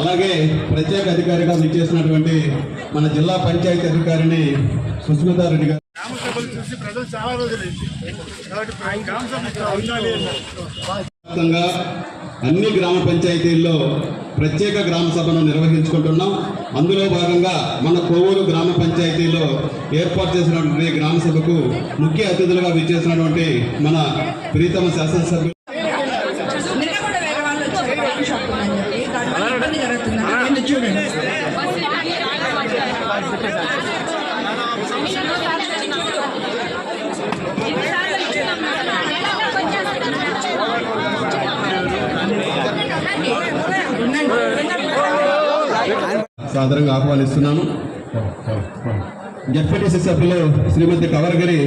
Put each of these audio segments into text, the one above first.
అలాగే ప్రత్యేక అధికారిగా విచ్చేసినటువంటి మన జిల్లా పంచాయతీ అధికారిని సుస్మితారెడ్డి గారు. అన్ని గ్రామ పంచాయతీల్లో ప్రత్యేక గ్రామ సభను నిర్వహించుకుంటున్నాం. అందులో భాగంగా మన కోవూరు గ్రామ పంచాయతీలో ఏర్పాటు చేసినటువంటి గ్రామ సభకు ముఖ్య అతిథులుగా విచ్చేసినటువంటి మన ప్రీతమ శాసనసభ్యులు సాదరంగా ఆహ్వానిస్తున్నాను. జడ్పీటీసీ సభ్యులు శ్రీమతి కవరగిరి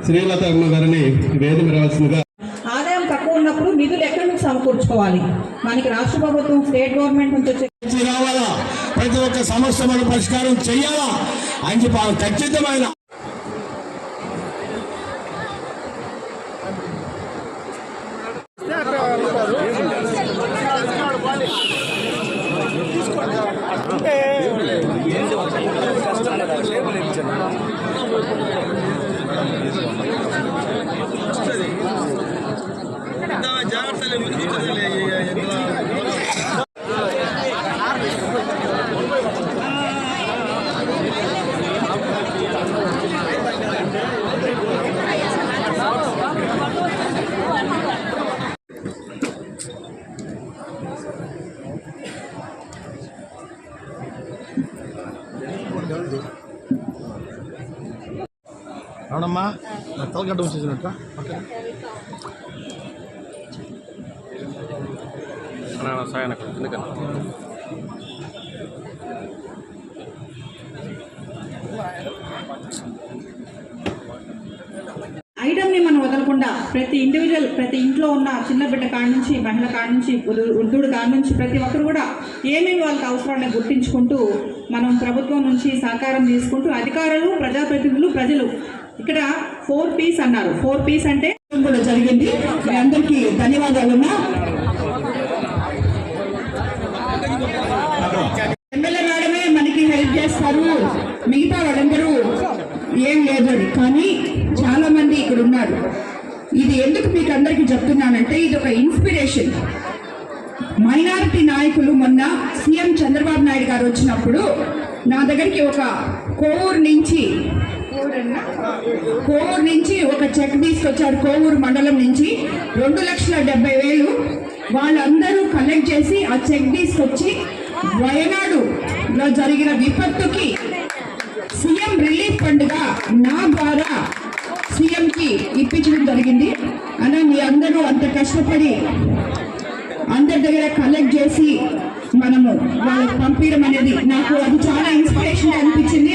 శ్రీలత అమ్మ గారిని వేదిక రావాల్సిందిగా. ఆదాయం తక్కువ ఉన్నప్పుడు నిధులు ఎక్కడి నుంచి సమకూర్చుకోవాలి? మనకి రాష్ట్ర ప్రభుత్వం స్టేట్ గవర్నమెంట్ నుంచి వచ్చే రావాలా, ప్రతి ఒక్క సమస్య మనం పరిష్కారం చెయ్యాలా అని చెప్పి ఖచ్చితమైన అవునమ్మా తలగడ్డ వచ్చేసినట్ట ఐటమ్ని మనం వదలకుండా ప్రతి ఇండివిజువల్, ప్రతి ఇంట్లో ఉన్న చిన్న బిడ్డ కాడ నుంచి, మహిళ కాడ నుంచి, వృద్ధుడు కాడ నుంచి ప్రతి ఒక్కరు కూడా ఏమేమి వాళ్ళకి అవసరాన్ని గుర్తించుకుంటూ మనం ప్రభుత్వం నుంచి సహకారం తీసుకుంటూ అధికారులు, ప్రజాప్రతినిధులు, ప్రజలు ఇక్కడ 4 Ps అన్నారు. 4 Ps అంటే కూడా జరిగింది. మీ అందరికీ ధన్యవాదాలున్నా. ఎమ్మెల్యే మేడమే మనకి హెల్ప్ చేస్తారు, మిగతా వాళ్ళందరూ ఏం లేదు. కానీ చాలా మంది ఇక్కడ ఉన్నారు. ఇది ఎందుకు మీకు అందరికీ చెప్తున్నానంటే ఇది ఒక ఇన్స్పిరేషన్. మైనారిటీ నాయకులు మొన్న సీఎం చంద్రబాబు నాయుడు గారు వచ్చినప్పుడు నా దగ్గరికి ఒక కోవూరు నుంచి ఒక చెక్ తీసుకొచ్చారు. కోవూరు మండలం నుంచి 2,70,000 వాళ్ళందరూ కలెక్ట్ చేసి ఆ చెక్ తీసుకొచ్చి వయనాడులో జరిగిన విపత్తుకి సీఎం రిలీఫ్ ఫండ్గా నా ద్వారా సీఎంకి ఇప్పించడం జరిగింది. అలా మీ అందరూ అంత కష్టపడి అందరి దగ్గర కలెక్ట్ చేసి మనము వాళ్ళకి పంపించడం అనేది నాకు అది చాలా ఇన్స్పిరేషన్ అనిపించింది.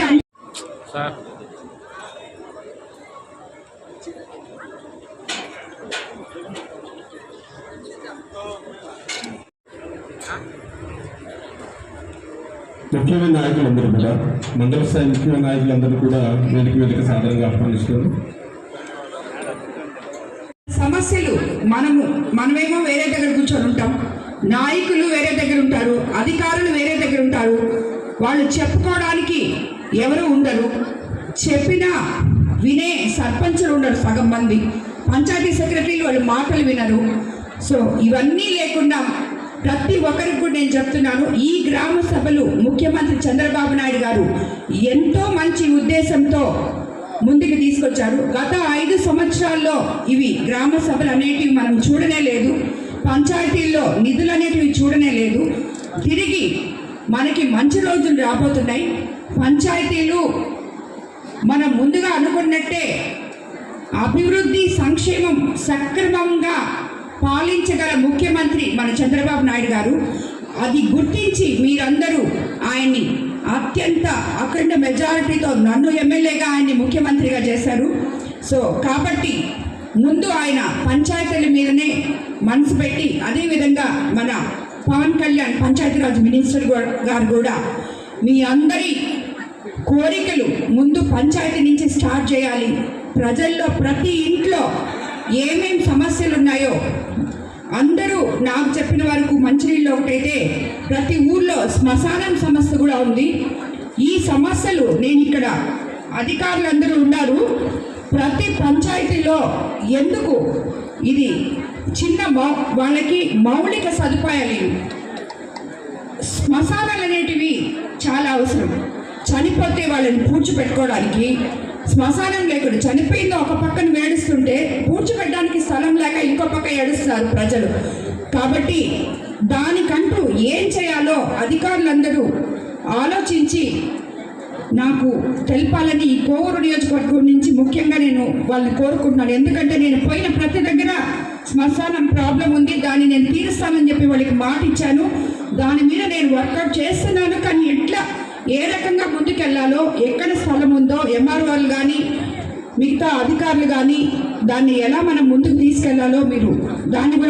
ముఖ్యమైన నాయకులందరూ కూడా, మండల స్థాయి ముఖ్యమైన నాయకులందరూ కూడా వేదిక సాధారణంగా ఆహ్వానిస్తున్నారు. సమస్యలు మనమేమో వేరే దగ్గర కూర్చొని ఉంటాం, నాయకులు వేరే దగ్గర ఉంటారు, అధికారులు వేరే దగ్గర ఉంటారు. వాళ్ళు చెప్పుకోవడానికి ఎవరు ఉండరు, చెప్పినా వినే సర్పంచులు ఉండరు సగం మంది, పంచాయతీ సెక్రటరీలు వాళ్ళు మాటలు వినరు. సో ఇవన్నీ లేకుండా ప్రతి ఒక్కరికి కూడా నేను చెప్తున్నాను, ఈ గ్రామ సభలు ముఖ్యమంత్రి చంద్రబాబు నాయుడు గారు ఎంతో మంచి ఉద్దేశంతో ముందుకు తీసుకొచ్చారు. గత 5 సంవత్సరాల్లో ఇవి గ్రామ సభలు అనేటివి మనం చూడనే లేదు, పంచాయతీల్లో నిధులు అనేటివి చూడనే లేదు. తిరిగి మనకి మంచి రోజులు రాబోతున్నాయి. పంచాయతీలు మనం ముందుగా అనుకున్నట్టే అభివృద్ధి, సంక్షేమం సక్రమంగా పాలించగల ముఖ్యమంత్రి మన చంద్రబాబు నాయుడు గారు. అది గుర్తించి మీరందరూ ఆయన్ని అత్యంత అఖండ మెజారిటీతో నన్ను ఎమ్మెల్యేగా ఆయన్ని ముఖ్యమంత్రిగా చేశారు. సో కాబట్టి ముందు ఆయన పంచాయతీల మీదనే మనసు పెట్టి, అదేవిధంగా మన పవన్ కళ్యాణ్ పంచాయతీరాజ్ మినిస్టర్ గారు కూడా మీ అందరి కోరికలు ముందు పంచాయతీ నుంచి స్టార్ట్ చేయాలి. ప్రజల్లో ప్రతి ఇంట్లో ఏమేం సమస్యలు ఉన్నాయో అందరూ నాకు చెప్పిన వరకు మంచినీళ్ళు ఒకటైతే ప్రతి ఊర్లో శ్మశానం సమస్య కూడా ఉంది. ఈ సమస్యలు నేను ఇక్కడ అధికారులందరూ ఉన్నారు, ప్రతి పంచాయతీలో ఎందుకు ఇది చిన్న వాళ్ళకి మౌలిక సదుపాయాలు ఇవి. శ్మశానాలు అనేటివి చాలా అవసరం. చనిపోతే వాళ్ళని పూడ్చిపెట్టుకోవడానికి శ్మశానం లేకుండా, చనిపోయిందో ఒక పక్కన వేడుస్తుంటే పూడ్చిపెట్టడానికి స్థలం లేక ఇంకో పక్క ఏడుస్తారు ప్రజలు. కాబట్టి దానికంటూ ఏం చేయాలో అధికారులందరూ ఆలోచించి నాకు తెలపాలని ఈ కోవూరు నియోజకవర్గం నుంచి ముఖ్యంగా నేను వాళ్ళని కోరుకుంటున్నాను. ఎందుకంటే నేను పోయిన ప్రతి దగ్గర శ్మశానం ప్రాబ్లం ఉంది, దాన్ని నేను తీరుస్తానని చెప్పి వాళ్ళకి మాట ఇచ్చాను. దాని మీద నేను వర్కౌట్ చేస్తున్నాను. కానీ ఎట్లా ఏ రకంగా ముందుకెళ్లాలో, ఎక్కడ స్థలం ఉందో ఎంఆర్ఓలు కానీ మిగతా అధికారులు కానీ దాన్ని ఎలా మనం ముందుకు తీసుకెళ్లాలో మీరు దాన్ని కూడా